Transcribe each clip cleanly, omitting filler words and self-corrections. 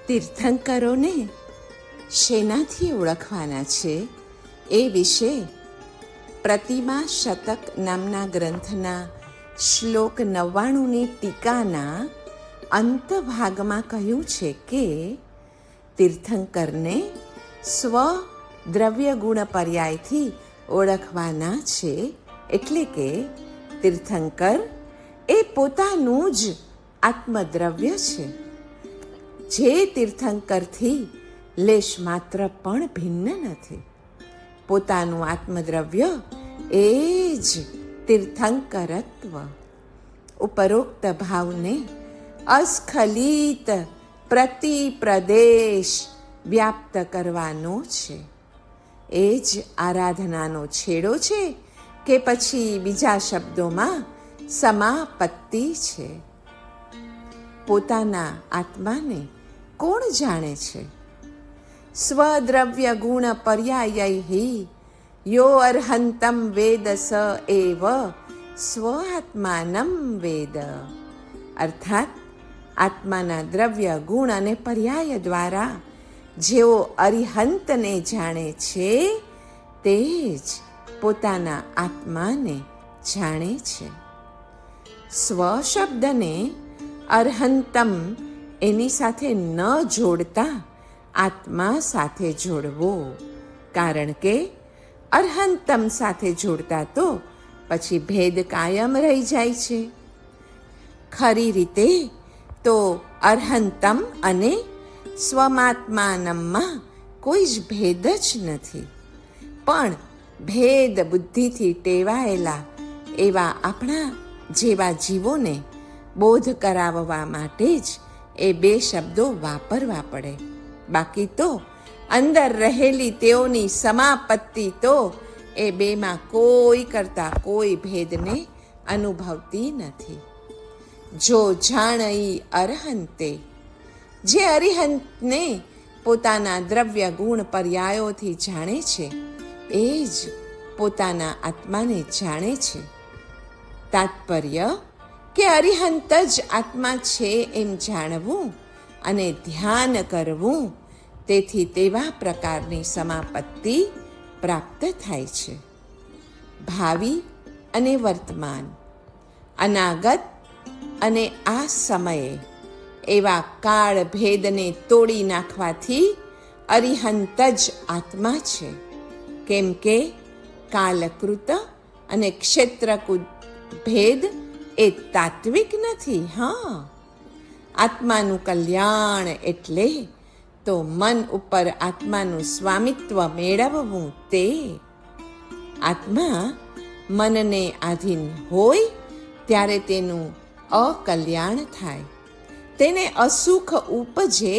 તીર્થંકરોને શેનાથી ઓળખવાના છે એ વિશે પ્રતિમા શતક નામના ગ્રંથના શ્લોક 99ની ટીકાના અંતભાગમાં કહ્યું છે કે તીર્થંકરને સ્વ દ્રવ્ય ગુણ પર્યાયથી ઓળખવાના છે. એટલે કે તીર્થંકર એ પોતાનું જ આત્મદ્રવ્ય છે, જે તીર્થંકરથી લેશ માત્ર પણ ભિન્ન નથી. પોતાનું આત્મદ્રવ્ય એ જ તીર્થંકરત્વ. ઉપરોક્ત ભાવને અસ્ખલિત પ્રતિપ્રદેશ વ્યાપ્ત કરવાનો છે. એ જ આરાધનાનો છેડો છે કે પછી બીજા શબ્દોમાં સમાપત્તિ છે. પોતાના આત્માને કોણ જાણે છે? સ્વદ્રવ્ય ગુણ પર્યાયૈ યો અર્હંતમ વેદ સ એવ સ્વઆત્માનમ વેદ. અર્થાત આત્માના દ્રવ્ય ગુણ અને પર્યાય દ્વારા જેઓ અરિહંતને જાણે છે તે જ પોતાના આત્માને જાણે છે. સ્વ શબ્દને અર્હંતમ એની સાથે ન જોડતા આત્મા સાથે જોડવો, કારણ કે અર્હંતમ સાથે જોડતા તો પછી ભેદ કાયમ રહી જાય છે. ખરી રીતે તો અર્હંતમ અને સ્વમાત્માનમમાં કોઈ જ ભેદ જ નથી, પણ ભેદ બુદ્ધિથી ટેવાયેલા એવા આપણા જેવા જીવોને બોધ કરાવવા માટે જ એ બે શબ્દો વાપરવા પડે. બાકી તો અંદર રહેલી તેઓની સમાપત્તિ તો એ બેમાં કોઈ કરતા કોઈ ભેદને અનુભવતી નથી. જો જાણઈ અર્હંતે, જે અરિહંતને પોતાના દ્રવ્ય ગુણ પર્યાયોથી જાણે છે એ જ પોતાના આત્માને જાણે છે. તાત્પર્ય કે અરિહંત જ આત્મા છે એમ જાણવું અને ધ્યાન કરવું, તેથી તેવા પ્રકારની સમાપત્તિ પ્રાપ્ત થાય છે. ભાવિ અને વર્તમાન, અનાગત અને આ સમયે એવા કાળ ભેદને તોડી નાખવાથી અરિહંત જ આત્મા છે. કેમ કે કાલકૃત અને ક્ષેત્રકૃત ભેદ એ તાત્વિક નથી. આત્માનું કલ્યાણ એટલે તો મન ઉપર આત્માનું સ્વામિત્વ મેળવવું. તે આત્મા મનને આધીન હોય ત્યારે તેનું અકલ્યાણ થાય, તેને અસુખ ઉપજે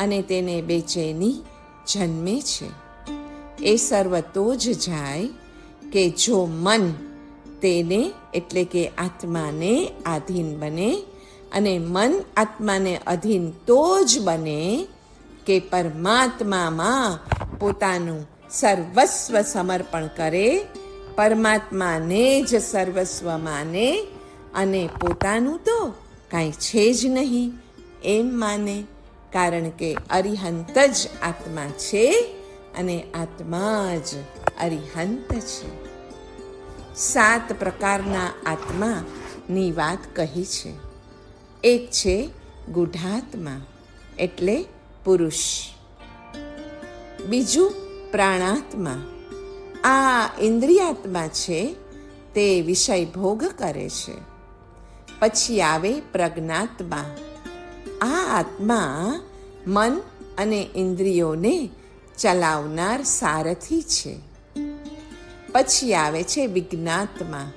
અને તેને બેચેની જન્મે છે. એ સર્વ તો જ જાય કે જો મન તેને એટલે કે આત્માને આધીન બને, અને મન આત્માને અધીન તો જ બને કે પરમાત્મામાં પોતાનું સર્વસ્વ સમર્પણ કરે, પરમાત્માને જ સર્વસ્વ માને અને પોતાનું તો કાંઈ છે જ નહીં એમ માને. કારણ કે અરિહંત જ આત્મા છે અને આત્મા જ અરિહંત છે. 7 પ્રકારના આત્માની વાત કહી છે. એક છે ગુઢાત્મા એટલે પુરુષ. બીજું પ્રાણાત્મા, આ ઇન્દ્રિયાત્મા છે, તે વિષય ભોગ કરે છે. પછી આવે પ્રજ્ઞાત્મા, આ આત્મા મન અને ઇન્દ્રિયોને ચલાવનાર સારથી છે. પછી આવે છે વિજ્ઞાત્મા,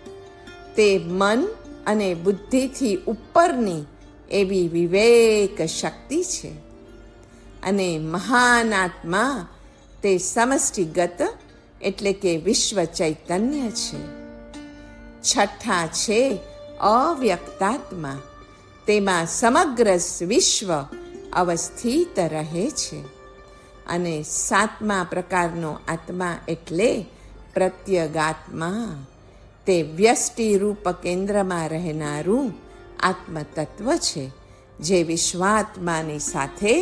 તે મન અને બુદ્ધિથી ઉપરની એવી વિવેક શક્તિ છે. અને મહાન આત્મા તે સમષ્ટિગત એટલે કે વિશ્વ ચૈતન્ય છે. છઠ્ઠા છે અવ્યક્તાત્મા, તેમાં સમગ્ર વિશ્વ અવસ્થિત રહે છે. અને 7મા પ્રકારનો આત્મા એટલે પ્રત્યગાત્મા, તે વ્યષ્ટિ રૂપ કેન્દ્રમાં રહેનારું આત્મતત્વ છે, જે વિશ્વાત્માની સાથે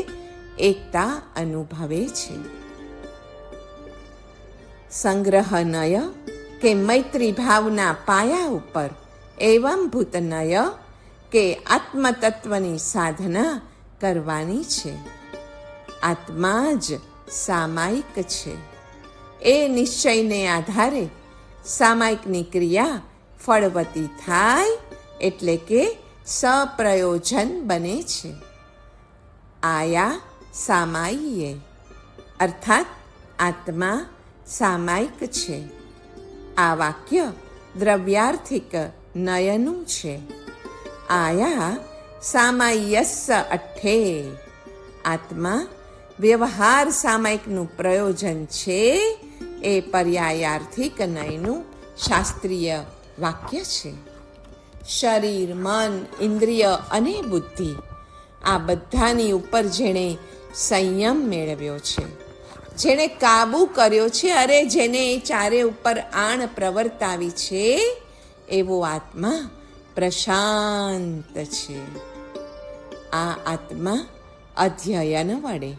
એકતા અનુભવે છે. સંગ્રહનય કે મૈત્રી ભાવના પાયા ઉપર એવમ ભૂતનય કે આત્મતત્વની સાધના કરવાની છે. આત્મા જ સામાયિક છે. એ નિશ્ચયને આધારે સામાયિકની ક્રિયા ફળવતી થાય એટલે કે સપ્રયોજન બને છે. આયા સામાયિએ અર્થાત આત્મા સામાયિક છે. આ વાક્ય દ્રવ્યાર્થિક નયનું છે. આયા સામાય્યસ્સ અઠ્ઠે આત્મા વ્યવહાર સામાયિકનું પ્રયોજન છે એ પર્યાયાર્થિક નયનું શાસ્ત્રીય વાક્ય છે. શરીર, મન, ઇન્દ્રિય અને બુદ્ધિ આ બધાની ઉપર જેણે સંયમ મેળવ્યો છે, જેણે કાબુ કર્યો છે, અરે જેને એ ચારે ઉપર આણ પ્રવર્તાવી છે, એવો આત્મા પ્રશાંત છે. આ આત્મા અધ્યયન વડે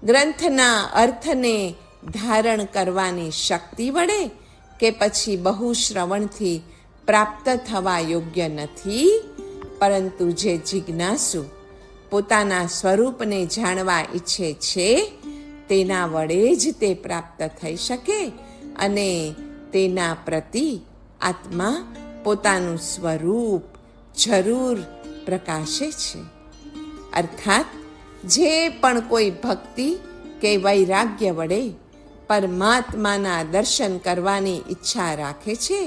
ગ્રંથના અર્થને ધારણ કરવાની શક્તિ વડે કે પછી બહુ શ્રવણથી પ્રાપ્ત થવા યોગ્ય નથી, પરંતુ જે જિજ્ઞાસુ પોતાના સ્વરૂપને જાણવા ઈચ્છે છે તેના વડે જ તે પ્રાપ્ત થઈ શકે અને તેના પ્રતિ આત્મા પોતાનું સ્વરૂપ જરૂર પ્રકાશે છે. અર્થાત જે પણ કોઈ ભક્તિ કે વૈરાગ્ય વડે પરમાત્માના દર્શન કરવાની ઈચ્છા રાખે છે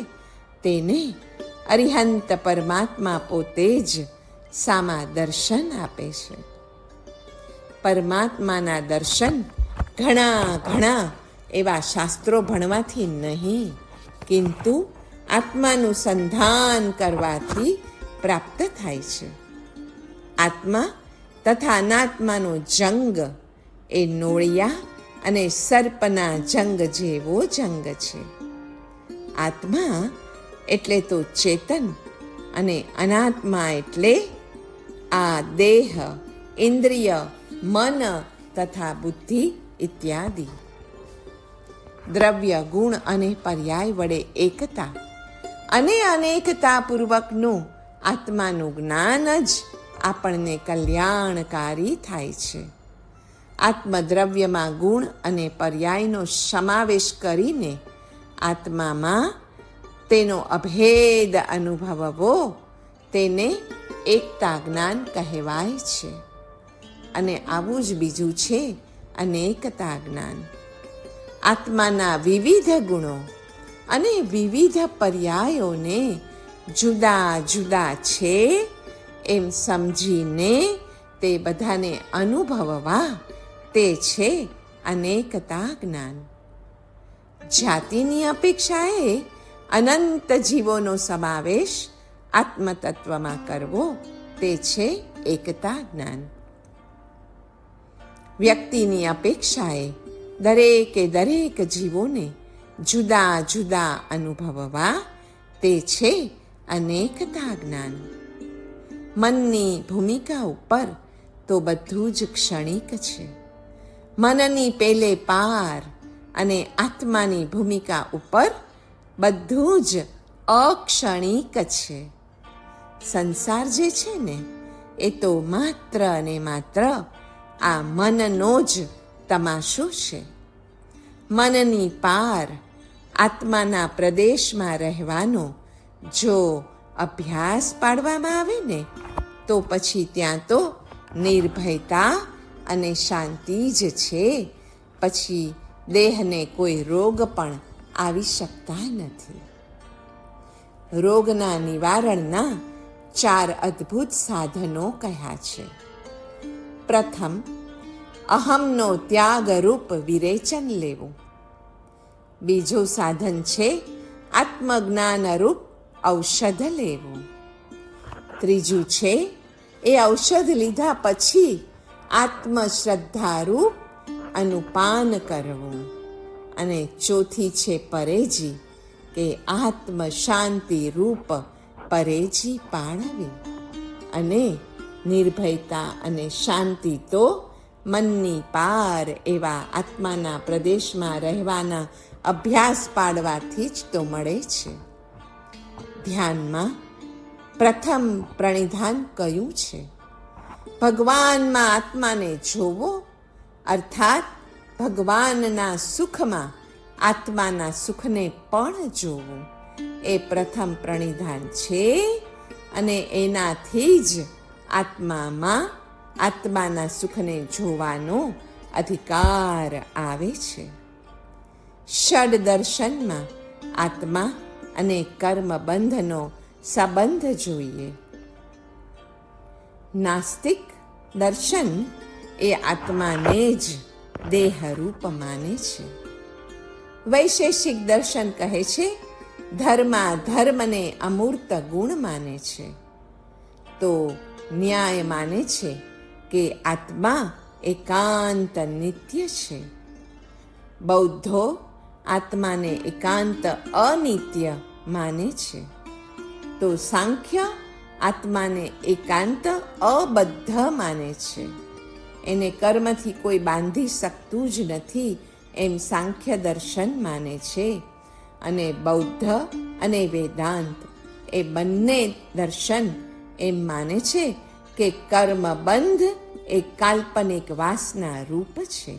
તેને અરિહંત પરમાત્મા પોતે જ સામા દર્શન આપે છે. પરમાત્માના દર્શન ઘણા એવા શાસ્ત્રો ભણવાથી નહીં, કિંતુ આત્માનું સંધાન કરવાથી પ્રાપ્ત થાય છે. આત્મા તથા અનાત્માનો જંગ એ નોળિયા અને સર્પના જંગ જેવો જંગ છે. આત્મા એટલે તો ચેતન અને અનાત્મા એટલે આ દેહ, ઇન્દ્રિય, મન તથા બુદ્ધિ ઇત્યાદિ. દ્રવ્ય, ગુણ અને પર્યાય વડે એકતા અને અનેકતાપૂર્વકનું આત્માનું જ્ઞાન જ આપણને કલ્યાણકારી થાય છે. આત્મદ્રવ્યમાં ગુણ અને પર્યાયનો સમાવેશ કરીને આત્મામાં તેનો અભેદ અનુભવવો તેને એકતા જ્ઞાન કહેવાય છે. અને આવું જ બીજું છે અનેકતા જ્ઞાન. આત્માના વિવિધ ગુણો અને વિવિધ પર્યાયોને જુદા જુદા છે એમ સમજીને તે બધાને અનુભવવા તે છે અનેકતા જ્ઞાન. જાતિની અપેક્ષાએ અનંત જીવોનો સમાવેશ આત્મતત્વમાં કરવો તે છે એકતા જ્ઞાન. વ્યક્તિની અપેક્ષાએ દરેક જીવોને જુદા જુદા અનુભવવા તે છે અનેકતા જ્ઞાન. મનની ભૂમિકા ઉપર તો બધું જ ક્ષણિક છે. મનની પેલે પાર અને આત્માની ભૂમિકા ઉપર બધું જ અક્ષણિક છે. સંસાર જે છે ને એ તો માત્ર અને માત્ર આ મનનો જ તમાશો છે. મનની પાર આત્માના પ્રદેશમાં રહેવાનો જો અભ્યાસ પાડવામાં આવે ને તો પછી ત્યાં તો નિર્ભયતા અને શાંતિ જ છે. પછી દેહને કોઈ રોગ પણ આવી શકતા નથી. રોગના નિવારણના 4 અદ્ભુત સાધનો કહ્યા છે. પ્રથમ, અહમનો ત્યાગરૂપ વિરેચન લેવું. બીજું સાધન છે આત્મજ્ઞાનરૂપ ઔષધ લેવું. ત્રીજું છે એ ઔષધ લીધા પછી આત્મશ્રદ્ધારૂપ અનુપાન કરવું. અને ચોથી છે પરેજી કે આત્મ શાંતિ રૂપ પરેજી પાળવી. અને નિર્ભયતા અને શાંતિ તો મનની પાર એવા આત્માના પ્રદેશમાં રહેવાના અભ્યાસ પાડવાથી જ તો મળે છે. ધ્યાનમાં પ્રથમ પ્રણિધાન કયું છે? ભગવાનમાં આત્માને જોવો, અર્થાત ભગવાનના સુખમાં આત્માના સુખને પણ જોવું, એ પ્રથમ પ્રણિધાન છે. અને એનાથી જ આત્મામાં આત્માના સુખને જોવાનો અધિકાર આવે છે. ષડ દર્શનમાં આત્મા અને કર્મબંધનો સંબંધ જોઈએ. નાસ્તિક દર્શન એ આત્માને જ દેહરૂપ માને છે. વૈશેષિક દર્શન કહે છે ધર્મને અમૂર્ત ગુણ માને છે. તો ન્યાય માને છે કે આત્મા એકાંત નિત્ય છે. બૌદ્ધો આત્માને એકાંત અનિત્ય માને છે. તો સાંખ્ય આત્માને એકાંત અબદ્ધ માને છે. એને કર્મથી કોઈ બાંધી શકતું જ નથી એમ સાંખ્ય દર્શન માને છે. અને બૌદ્ધ અને વેદાંત એ બંને દર્શન એમ માને છે કે કર્મબંધ એ કાલ્પનિક વાસના રૂપ છે.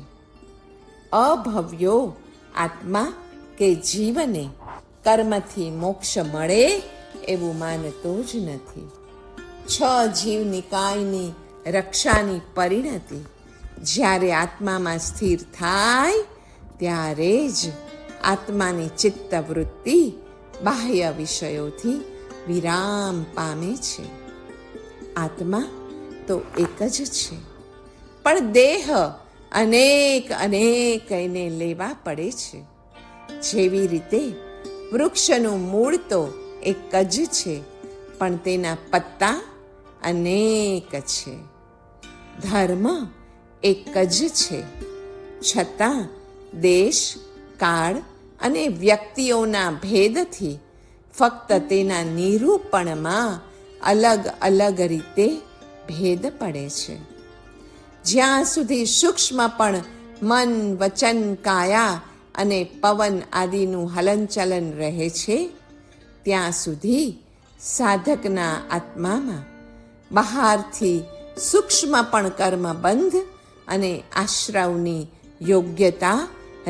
અભવ્યો આત્મા કે જીવને કર્મથી મોક્ષ મળે એવું માનતો જ નથી. 6 જીવ નિકાયની રક્ષાની પરિણતિ જ્યારે આત્મામાં સ્થિર થાય ત્યારે જ આત્માની ચિત્તવૃત્તિ બાહ્ય વિષયોથી વિરામ પામે છે. આત્મા તો એક જ છે, પણ દેહ અનેક એને લેવા પડે છે. જેવી રીતે વૃક્ષનું મૂળ તો એક જ છે, પણ તેના પત્તા અનેક છે. ધર્મ એક જ છે, છતાં દેશ, કાળ અને વ્યક્તિઓના ભેદથી ફક્ત તેના નિરૂપણમાં અલગ અલગ રીતે ભેદ પડે છે. જ્યાં સુધી સૂક્ષ્મ પણ મન, વચન, કાયા અને પવન આદિનું હલનચલન રહે છે, ત્યાં સુધી સાધકના આત્મામાં બહારથી સૂક્ષ્મ પણ કર્મબંધ અને આશ્રવની યોગ્યતા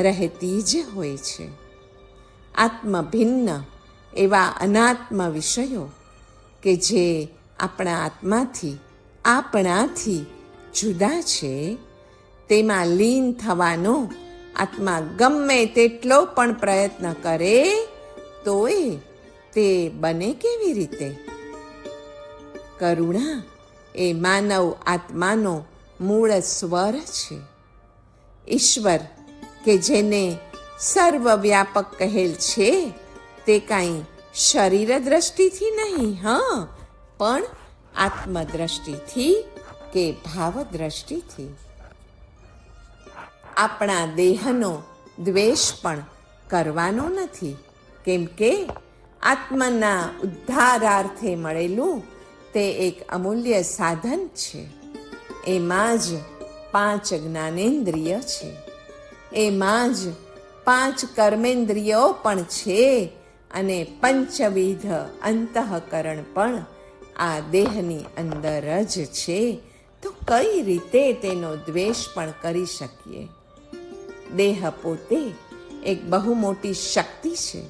રહેતી જ હોય છે. આત્મભિન્ન એવા અનાત્મ વિષયો કે જે આપણાથી જુદા છે, તેમાં લીન થવાનો આત્મા ગમે તેટલો પણ પ્રયત્ન કરે તોય તે બને કેવી રીતે? કરુણા એ માનવ આત્માનો મૂળ સ્વર છે. ઈશ્વર કે જેને સર્વવ્યાપક કહેલ છે તે કાંઈ શરીર દ્રષ્ટિથી નહીં, પણ આત્મદ્રષ્ટિથી કે ભાવ દ્રષ્ટિથી. આપણા દેહનો દ્વેષ પણ કરવાનો નથી, કેમ કે આત્માના ઉદ્ધારાર્થે મળેલું તે એક અમૂલ્ય સાધન છે. એમાં જ 5 જ્ઞાનેન્દ્રિય છે, એમાં જ 5 કર્મેન્દ્રિયો પણ છે, અને 5વિધ અંતઃકરણ પણ આ દેહની અંદર જ છે. તો કઈ રીતે તેનો દ્વેષ પણ કરી શકીએ? દેહ પોતે એક બહુ મોટી શક્તિ છે,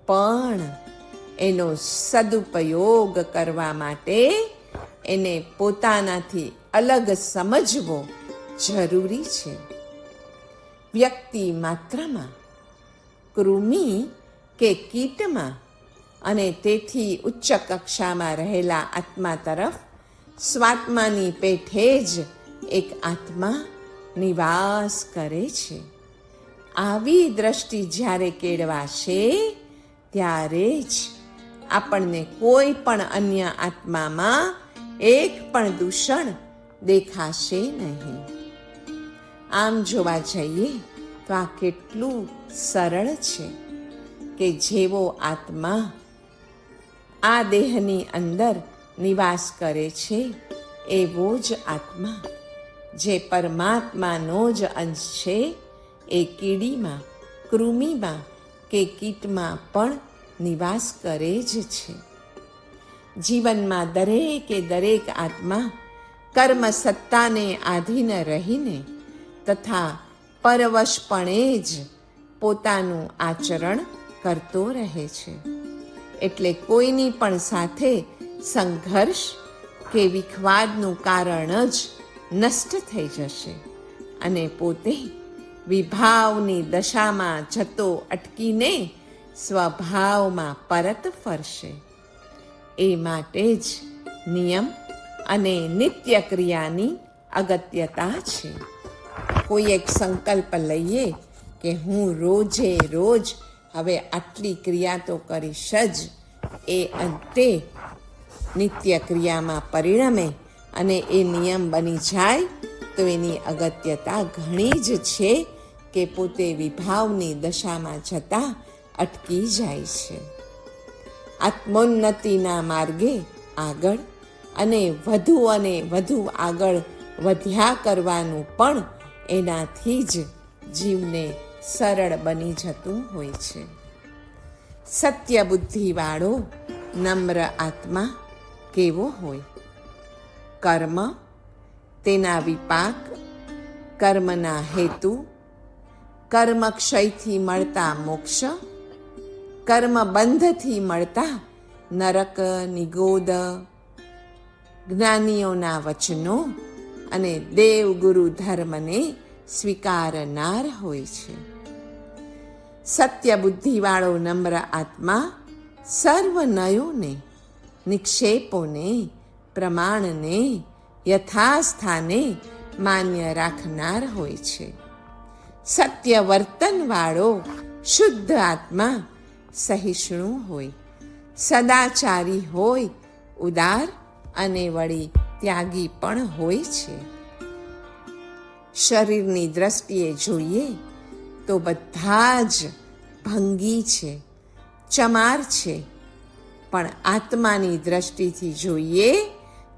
પણ એનો સદુપયોગ કરવા માટે એને પોતાનાથી અલગ સમજવો જરૂરી છે. વ્યક્તિ માત્રમાં, કૃમિ કે કીટમાં અને તેથી ઉચ્ચ કક્ષામાં રહેલા આત્મા તરફ સ્વાત્માની પેઠે જ એક આત્મા નિવાસ કરે છે. આવી દ્રષ્ટિ જ્યારે કેળવાશે ત્યારે જ આપણને કોઈ પણ અન્ય આત્મામાં એક પણ દૂષણ દેખાશે નહીં. આમ જોવા જઈએ તો આ કેટલું સરળ છે કે જેવો આત્મા આ દેહની અંદર નિવાસ કરે છે એવો જ આત્મા જે પરમાત્માનો જ અંશ છે એ કીડીમાં, કૃમિમાં કે કીટમાં પણ નિવાસ કરે જ છે. જીવનમાં દરેકે દરેક આત્મા કર્મ સત્તાને આધીન રહીને તથા પરવશપણે જ પોતાનું આચરણ કરતો રહે છે. એટલે કોઈની પણ સાથે સંઘર્ષ કે વિખવાદનું કારણ જ નષ્ટ થઈ જશે અને પોતે વિભાવની દશામાં જતો અટકીને સ્વભાવમાં પરત ફરશે. એ માટે જ નિયમ અને નિત્ય ક્રિયાની અગત્યતા છે. કોઈ એક સંકલ્પ લઈએ કે હું રોજે રોજ હવે આટલી ક્રિયા તો કરીશ જ, એ અંતે નિત્ય ક્રિયામાં પરિણમે અને એ નિયમ બની જાય તો એની અગત્યતા ઘણી જ છે કે પોતે વિભાવની દશામાં જતા અટકી જાય છે. આત્મોન્નતિના માર્ગે આગળ અને વધુ આગળ વધ્યા કરવાનું પણ એનાથી જ જીવને સરળ બની જતું હોય છે. સત્ય બુદ્ધિવાળો નમ્ર આત્મા કેવો હોય? કર્મ, તેના વિપાક, કર્મના હેતુ, કર્મક્ષયથી મળતા મોક્ષ, કર્મબંધથી મળતા નરક, નિગોદ, જ્ઞાનીઓના વચનો અને દેવગુરુ ધર્મને સ્વીકારનાર હોય છે. સત્ય બુદ્ધિવાળો નમ્ર આત્મા સર્વ નયોને, નિક્ષેપોને, પ્રમાણને યથાસ્થાને માન્ય રાખનાર હોય છે. સત્ય વર્તનવાળો શુદ્ધ આત્મા સહિષ્ણુ હોય, સદાચારી હોય, ઉદાર અને વળી ત્યાગી પણ હોય છે. શરીરની દ્રષ્ટિએ જોઈએ તો બધા જ ભંગી છે, ચમાર છે, પણ આત્માની દ્રષ્ટિથી જોઈએ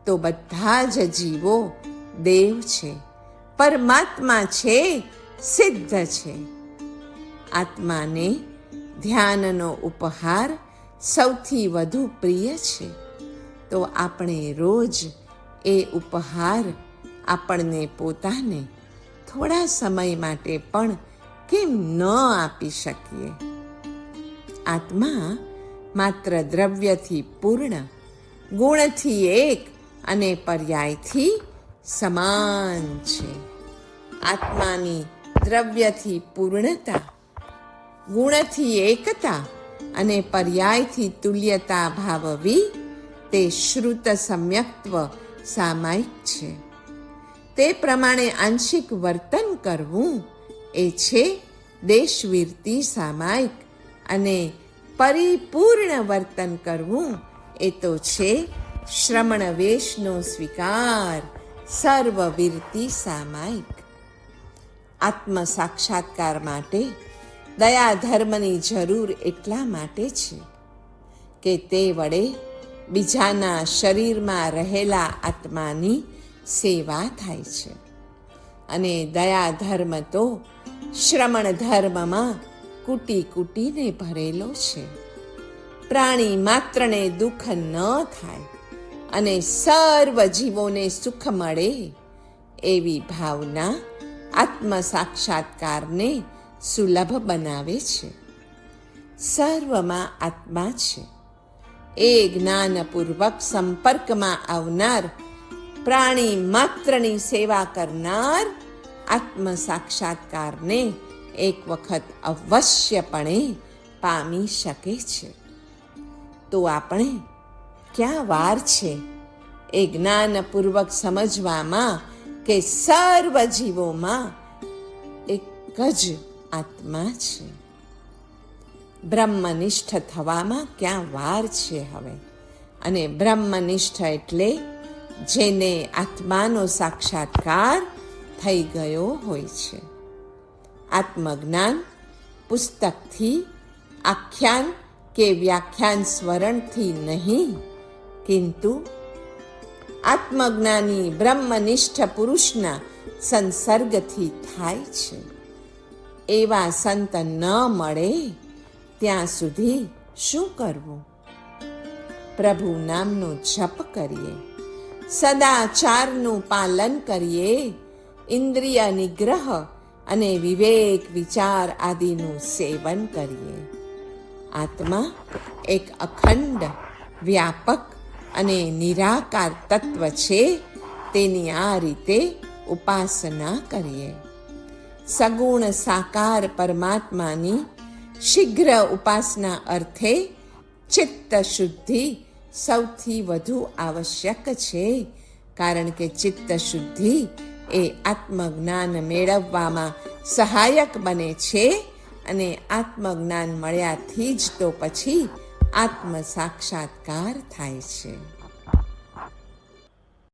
તો બધા જ જીવો દેવ છે, પરમાત્મા છે, સિદ્ધ છે. આત્માને ધ્યાનનો ઉપહાર સૌથી વધુ પ્રિય છે, તો આપણે રોજ એ ઉપહાર આપણને પોતાને થોડા સમય માટે પણ કેમ ન આપી શકીએ? આત્મા માત્ર દ્રવ્યથી પૂર્ણ, ગુણથી એક અને પર્યાયથી સમાન છે. આત્માની દ્રવ્યથી પૂર્ણતા, ગુણથી એકતા અને પર્યાયથી તુલ્યતા ભાવવી તે શ્રુત સમ્યક્ત્વ સામાયિક છે. તે પ્રમાણે આંશિક વર્તન કરવું એ છે દેશવીરતિ સામાયિક, અને પરિપૂર્ણ વર્તન કરવું એ તો છે શ્રમણ વેશનો સ્વીકાર, સર્વવીરતિ સામાયિક. આત્મ સાક્ષાત્કાર માટે દયા ધર્મની જરૂર એટલા માટે છે કે તે વડે બીજાના શરીરમાં રહેલા આત્માની સેવા થાય છે. અને દયા ધર્મ તો શ્રમણ ધર્મમાં કૂટી કૂટીને ભરેલો છે. પ્રાણી માત્રને દુઃખ ન થાય અને સર્વ જીવોને સુખ મળે એવી ભાવના આત્મ સાક્ષાત્કારને સુલભ બનાવે છે. સર્વમાં આત્મા છે એ જ્ઞાનપૂર્વક સંપર્કમાં આવનાર, પ્રાણી માત્રની સેવા કરનાર આત્મ સાક્ષાત્કારને એક વખત અવશ્યપણે પામી શકે છે. તો આપણે ક્યાં વાર છે એ જ્ઞાનપૂર્વક સમજવામાં કે સર્વ જીવોમાં એક જ આત્મા છે. બ્રહ્મનિષ્ઠ થવામાં ક્યાં વાર છે હવે? અને બ્રહ્મનિષ્ઠ એટલે જેને આત્માનો સાક્ષાત્કાર થઈ ગયો હોય છે. આત્મજ્ઞાન પુસ્તકથી, આખ્યાન કે વ્યાખ્યાન સ્મરણથી નહીં, કિંતુ આત્મજ્ઞાની બ્રહ્મનિષ્ઠ પુરુષના સંસર્ગથી થાય છે. એવા સંત ન મળે ત્યાં સુધી શું કરવું? પ્રભુ નામનો જપ કરીએ, સદાચારનું પાલન કરીએ, ઇન્દ્રિય નિગ્રહ અને વિવેક વિચાર આદિનું સેવન કરીએ. આત્મા એક અખંડ, વ્યાપક અને નિરાકાર તત્વ છે. તેની આ રીતે ઉપાસના કરીએ. સગુણ સાકાર પરમાત્માની શીઘ્ર ઉપાસના અર્થે ચિત્ત શુદ્ધિ સૌથી વધુ આવશ્યક છે. કારણ કે ચિત્ત શુદ્ધિ એ આત્મજ્ઞાન મેળવવામાં સહાયક બને છે અને આત્મજ્ઞાન મળ્યાથી જ તો પછી આત્મ સાક્ષાત્કાર થાય છે.